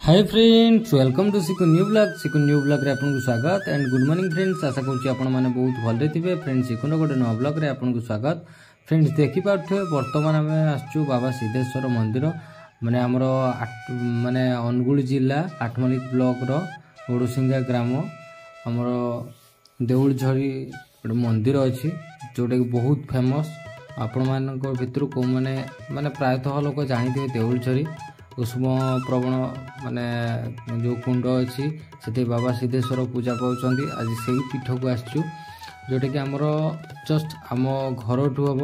Hi friends, welcome to Siku new blog रे आपन को स्वागत एंड गुड मॉर्निंग फ्रेंड्स। आशा करूँ आपण मैंने बहुत भले थे फ्रेंड्स। सिकुन गोटे नुआ ब्लॉग रे आपन को स्वागत फ्रेंड्स। देखिपे बर्तमान आम आसचु बाबा सिद्धेश्वर मंदिर माने आमर माने अनुगुल जिला आठमल्लिक ब्लॉक रो ओडुसिंगा ग्राम आमर देउल झरी गोटे मंदिर अच्छी जोटा कि बहुत फेमस। आपण मान भितर को माने माने प्रायतः लोक जानी देउल झरी उष्म प्रवण माने जो कुंड अच्छी से बाबा सिद्धेश्वर पूजा पाँच। आज से पीठ को आसचु जोटा कि आमर जस्ट आम घर ठू हम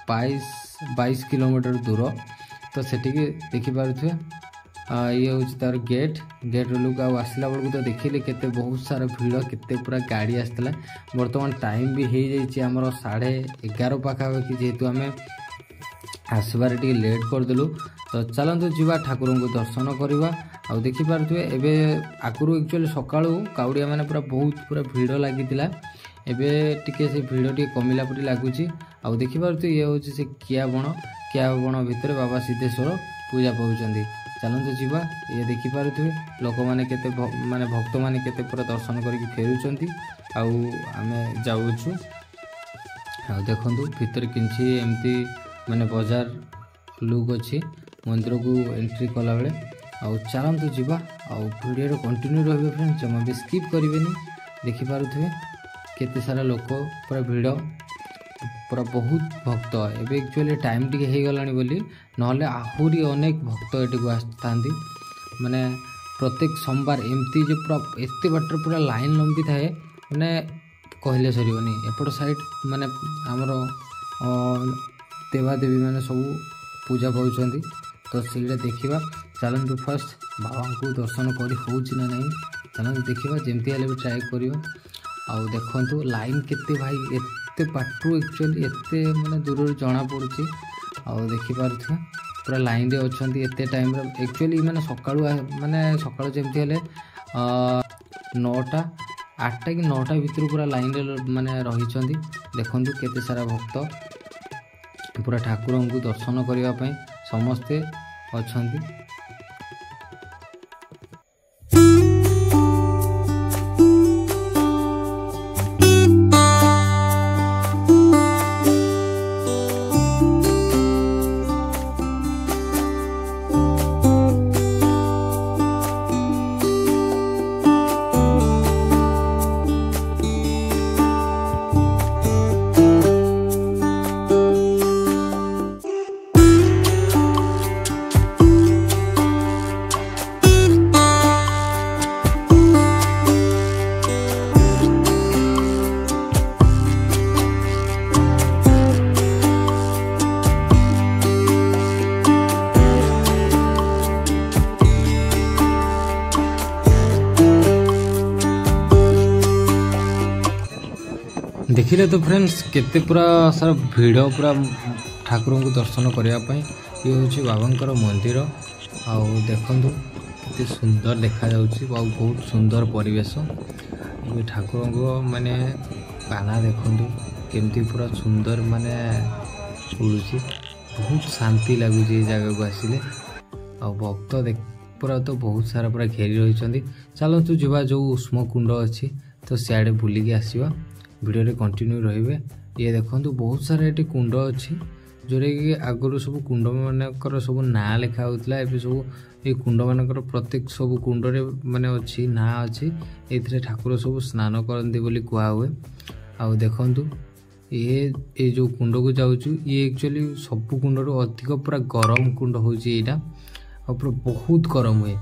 22 किलोमीटर दूर। तो सेठी देखिपे ये हूँ तार गेट लुक आसला बेलू तो देखिले केते बहुत सारा भीड़ केते पूरा गाड़ी आसला। बर्तमान टाइम भी हो जाइए आमर 11:30 पाखापाखि जेहेतु आम आसबार टी लेट करदेलु। तो चलतु जीवा ठाकुर को दर्शन करवा। आ देखिपे एबे आगुरी एक्चुअली सका काउड़िया मैंने पूरा भीड़ लगी एबे टिके से भीड़ टी कमिला परी लगुच। आ देखिपे ये हूँ से किया बण भितर बाबा सिद्धेश्वर पूजा पाँच। चलतु जीवा ये देखिपे लोक मैंने माने भक्त मैंने केते पूरा दर्शन करके फेरुचंती। आमे जाऊछु देखु भितर किंची एमती माने बाजार लुक अच्छी मंदिर को एंट्री कला बेले। चलतु जीवा वीडियो कंटिन्यू रही फ्रेंड्स, जमा भी स्किप करेंगे। देखिपे केते सारा लोक पूरा भीड़ पूरा बहुत भक्त एबे एक्चुअली टाइम टी हो गला बोली नहले आहुरी अनेक भक्त ये आसता माने प्रत्येक सोमवार एमती जो पूरा एत बाटर पूरा लाइन लंबी थाए माने कहले सरनी। एपट साइड माने आमर देवादेवी मैंने सब पूजा पाँच। तो सीटा देखा चलतु फर्स्ट बाबा को दर्शन कर ना नहीं चलतु देखा जमती भी ट्राए कर। देखु लाइन केते भाई एते पाटू एक्चुअली एते माने दूर जना पड़ी। देखिपे पूरा लाइन रे अच्छा एते टाइम एक्चुअली माने सका माने सका जमती 9टा 8टा कि 9टा भितर पूरा लाइन रे माने रही। देखु केते सारा भक्त पूरा ठाकुर को दर्शन करने समस्ते अच्छा। देखिले तो फ्रेंड्स केते पूरा सारा भीड़ पूरा ठाकुर को दर्शन करने। ये हूँ बाबांकर मंदिर देखु केते सुंदर देखा बहुत सुंदर परिवेश। ये ठाकुर को माने पाना देखु केमती पूरा सुंदर माने उड़ुची बहुत शांति लगुच जगह को आसिले। भक्त पूरा तो बहुत सारा पूरा घेरी रही। चलतु जीवा जो उष्म कुंड अच्छी तो सियाड़े बुलिकी आसवा वीडियो रे कंटिन्यू रहिबे। ये देखंतु बहुत सारा एटी कुंड अच्छी जोरे कि आगुरु सब कुंड मानकर सब ना लिखा होतला। एबे सब ये कुंड मानकर प्रत्येक सब कुंड रे माने अच्छी ना अच्छी एथिरे ठाकुर सब स्नान करंती बोली कुआ हुए। आ देखंतु ये जो कुंड को जाउछु ये एक्चुअली सब कुंड रो अधिक पूरा गरम कुंड होची एटा आ पूरा बहुत गरम हुए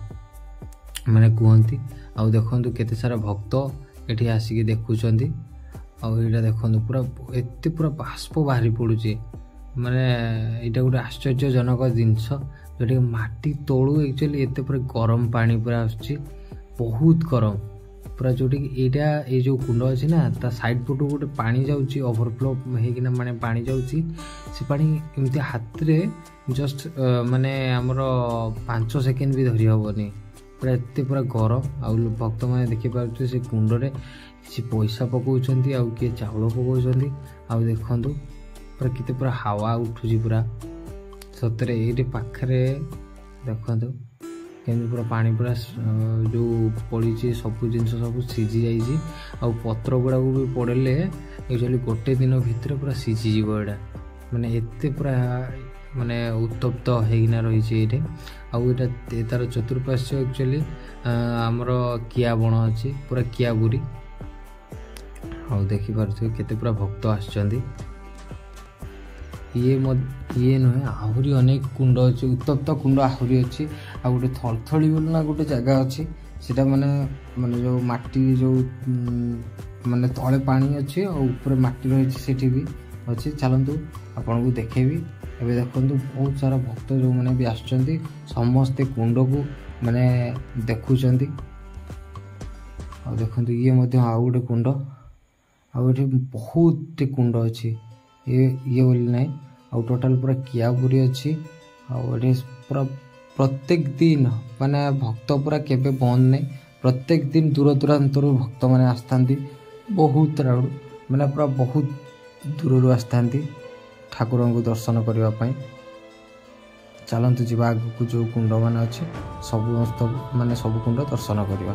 माने कहंती। आ देखंतु केते सारा भक्त एठी आसीके देखुचंती। आईटा देखो पूरा एत पूरा बाष्प बाहरी पड़ुचे माने यहाँ गोटे आश्चर्यजनक जिनस जोटा माटी तलू एक्चुअली एत पूरा गरम पानी पूरा आसुची बहुत गरम पूरा जोटा कि यहाँ ये जो कुंड अच्छी ना ता साइड पटू गोटे पानी जाऊँगी ओवरफ्लो होना माने पानी जाऊँगी से पानी एमती हाथ रे जस्ट माने आमर 5 सेकेंड भी धरी हेनी पूरा एत पूरा गरम। आ भक्त मैंने देखिपे से कुंड रे किसी पैसा पकाउछंती आ किए चाउल पकाउछंती। आ देखंतु पूरा किते पूरा हावा उठुची पूरा सतरे ये पाखरे ଦେଖନ୍ତୁ କେମିତି ପୁରା ପାଣି ପୁରା ଯେଉଁ ପଡ଼ିଛି ସବୁ ଜିନିଷ ସବୁ ସିଝି ଯାଇଛି। ଆଉ ପତ୍ର ଗୁଡ଼ାକୁ ବି ପଡ଼ିଲେ ଆକ୍ଚୁଆଲି ଗୋଟେ ଦିନ ଭିତରେ ପୁରା ସିଝିଯିବ ଏଇଟା, ମାନେ ଏତେ ପୁରା ମାନେ ଉତ୍ତପ୍ତ ହେଇକିନା ରହିଛି ଏଇଠି। ଆଉ ଏଇଟା ତାର ଚତୁଃପାର୍ଶ୍ୱ ଆକ୍ଚୁଆଲି ଆମର କିଆ ବଣ ଅଛି, ପୁରା କିଆ ବୁରି। ଆଉ ଦେଖିପାରୁଥିବେ କେତେ ପୁରା ଭକ୍ତ ଆସିଛନ୍ତି। ଇଏ ନୁହେଁ ଆହୁରି ଅନେକ କୁଣ୍ଡ ଅଛି, ଉତ୍ତପ୍ତ କୁଣ୍ଡ ଆହୁରି ଅଛି। ଆଉ ଗୋଟେ ଥଳଥଳି ବୋଲି ନା ଗୋଟେ ଜାଗା ଅଛି, ସେଇଟା ମାନେ ଯେଉଁ ମାଟି ଯେଉଁ ମାନେ ତଳେ ପାଣି ଅଛି ଆଉ ଉପରେ ମାଟି ରହିଛି ସେଠି ବି ଅଛି। ଚାଲନ୍ତୁ ଆପଣଙ୍କୁ ଦେଖେଇବି। ଏବେ ଦେଖନ୍ତୁ ବହୁତ ସାରା ଭକ୍ତ ଯେଉଁମାନେ ବି ଆସୁଛନ୍ତି ସମସ୍ତେ କୁଣ୍ଡକୁ ମାନେ ଦେଖୁଛନ୍ତି। ଆଉ ଦେଖନ୍ତୁ ଇଏ ମଧ୍ୟ ଆଉ ଗୋଟେ କୁଣ୍ଡ। ଆଉ ଏଠି ବହୁତ କୁଣ୍ଡ ଅଛି, ଇଏ ବୋଲି ନାହିଁ। ଆଉ ଟୋଟାଲ ପୁରା କିଆବୁରି ଅଛି। ଆଉ ଏଠି ପୁରା ପ୍ରତ୍ୟେକ ଦିନ ମାନେ ଭକ୍ତ ପୁରା କେବେ ବନ୍ଦ ନାହିଁ। ପ୍ରତ୍ୟେକ ଦିନ ଦୂର ଦୂରାନ୍ତରୁ ଭକ୍ତମାନେ ଆସିଥାନ୍ତି, ବହୁତ ଆଡ଼ୁ ମାନେ ପୁରା ବହୁତ ଦୂରରୁ ଆସିଥାନ୍ତି ଠାକୁରଙ୍କୁ ଦର୍ଶନ କରିବା ପାଇଁ। ଚାଲନ୍ତୁ ଯିବା ଆଗକୁ ଯେଉଁ କୁଣ୍ଡମାନେ ଅଛି ସମସ୍ତ ମାନେ ସବୁ କୁଣ୍ଡ ଦର୍ଶନ କରିବା।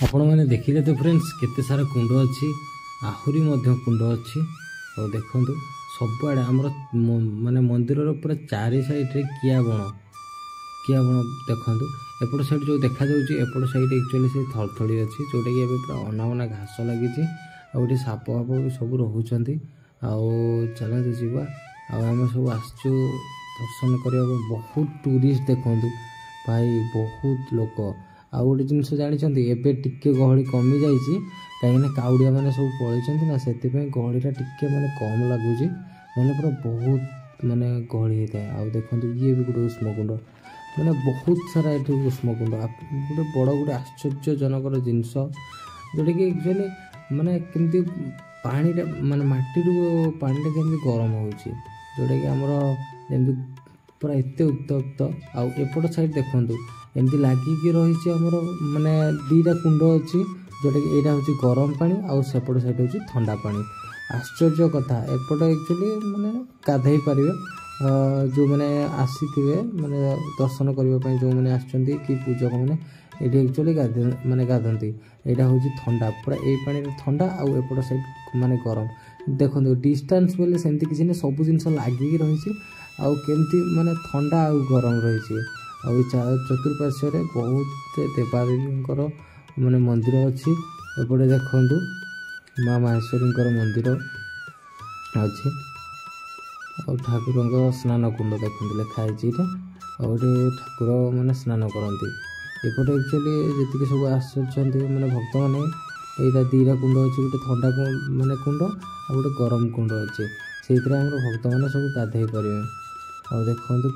ଆପଣମାନେ ଦେଖିଲେ ତ ଫ୍ରେଣ୍ଡସ୍ କେତେ ସାରା କୁଣ୍ଡ ଅଛି, ଆହୁରି ମଧ୍ୟ କୁଣ୍ଡ ଅଛି। ଆଉ ଦେଖନ୍ତୁ ସବୁଆଡ଼େ ଆମର ମାନେ ମନ୍ଦିରର ପୁରା ଚାରି ସାଇଡ଼୍ରେ କିଆ ବଣ ଦେଖନ୍ତୁ। ଏପଟ ସାଇଡ଼୍ ଯେଉଁ ଦେଖାଯାଉଛି ଏପଟ ସାଇଡ଼୍ ଆକ୍ଚୁଆଲି ସେ ଥଳଥଳି ଅଛି, ଯେଉଁଟାକି ଏବେ ପୁରା ଅନାବନା ଘାସ ଲାଗିଛି। ଆଉ ଏଠି ସାପ ଫାପ ବି ସବୁ ରହୁଛନ୍ତି। ଆଉ ଚାଲନ୍ତୁ ଯିବା। ଆଉ ଆମେ ସବୁ ଆସିଛୁ ଦର୍ଶନ କରିବାକୁ। ବହୁତ ଟୁରିଷ୍ଟ ଦେଖନ୍ତୁ ଭାଇ, ବହୁତ ଲୋକ। ଆଉ ଗୋଟେ ଜିନିଷ ଜାଣିଛନ୍ତି, ଏବେ ଟିକେ ଗହଳି କମି ଯାଇଛି, କାହିଁକିନା କାଉଡ଼ିଆ ମାନେ ସବୁ ପଳେଇଛନ୍ତି ନା, ସେଥିପାଇଁ ଗହଳିଟା ଟିକେ ମାନେ କମ୍ ଲାଗୁଛି, ନହେଲେ ପୁରା ବହୁତ ମାନେ ଗହଳି ହେଇଥାଏ। ଆଉ ଦେଖନ୍ତୁ ଇଏ ବି ଗୋଟେ ଉଷ୍ମକୁଣ୍ଡ, ମାନେ ବହୁତ ସାରା ଏଠି ଉଷ୍ମକୁଣ୍ଡ। ଗୋଟେ ବଡ଼ ଗୋଟେ ଆଶ୍ଚର୍ଯ୍ୟଜନକର ଜିନିଷ, ଯେଉଁଟାକି ଆକ୍ଚୁଆଲି ମାନେ କେମିତି ପାଣିଟା ମାନେ ମାଟିରୁ ପାଣିଟା କେମିତି ଗରମ ହେଉଛି, ଯେଉଁଟାକି ଆମର ଯେମିତି ପୁରା ଏତେ ଉତ୍ତପ୍ତ। ଆଉ ଏପଟ ସାଇଡ଼୍ ଦେଖନ୍ତୁ ଏମିତି ଲାଗିକି ରହିଛି ଆମର ମାନେ ଦୁଇଟା କୁଣ୍ଡ ଅଛି, ଯେଉଁଟାକି ଏଇଟା ହେଉଛି ଗରମ ପାଣି ଆଉ ସେପଟ ସାଇଡ଼୍ ହେଉଛି ଥଣ୍ଡା ପାଣି। ଆଶ୍ଚର୍ଯ୍ୟ କଥା, ଏପଟ ଆକ୍ଚୁଆଲି ମାନେ ଗାଧେଇ ପାରିବେ ଯେଉଁମାନେ ଆସିଥିବେ, ମାନେ ଦର୍ଶନ କରିବା ପାଇଁ ଯେଉଁମାନେ ଆସିଛନ୍ତି କି ପୂଜକମାନେ ଏଇଠି ଆକ୍ଚୁଆଲି ଗାଧନ୍ତି। ଏଇଟା ହେଉଛି ଥଣ୍ଡା, ପୁରା ଏଇ ପାଣିରେ ଥଣ୍ଡା ଆଉ ଏପଟ ସାଇଡ଼୍ ମାନେ ଗରମ। ଦେଖନ୍ତୁ ଡିଷ୍ଟାନ୍ସ ବୋଲେ ସେମିତି କିଛି ନାହିଁ, ସବୁ ଜିନିଷ ଲାଗିକି ରହିଛି। ଆଉ କେମିତି ମାନେ ଥଣ୍ଡା ଆଉ ଗରମ ରହିଛି। ଆଉ ଏ ଚତୁଃପାର୍ଶ୍ୱରେ ବହୁତ ଦେବାଦେବୀଙ୍କର ମାନେ ମନ୍ଦିର ଅଛି। ଏପଟେ ଦେଖନ୍ତୁ ମା ମାହେଶ୍ୱରୀଙ୍କର ମନ୍ଦିର ଅଛି। ଆଉ ଠାକୁରଙ୍କ ସ୍ନାନ କୁଣ୍ଡ ଦେଖନ୍ତୁ ଲେଖା ହେଇଛି ଏଇଟା। ଆଉ ଏଠି ଠାକୁର ମାନେ ସ୍ନାନ କରନ୍ତି। ଏପଟେ ଆକ୍ଚୁଆଲି ଯେତିକି ସବୁ ଆସୁଛନ୍ତି ମାନେ ଭକ୍ତମାନେ, ଏଇଟା ଦୁଇଟା କୁଣ୍ଡ ଅଛି, ଗୋଟେ ଥଣ୍ଡା ମାନେ କୁଣ୍ଡ ଆଉ ଗୋଟେ ଗରମ କୁଣ୍ଡ ଅଛି। ସେଇଥିରେ ଆମର ଭକ୍ତମାନେ ସବୁ ଗାଧେଇ ପାରିବେ। ଆଉ ଦେଖନ୍ତୁ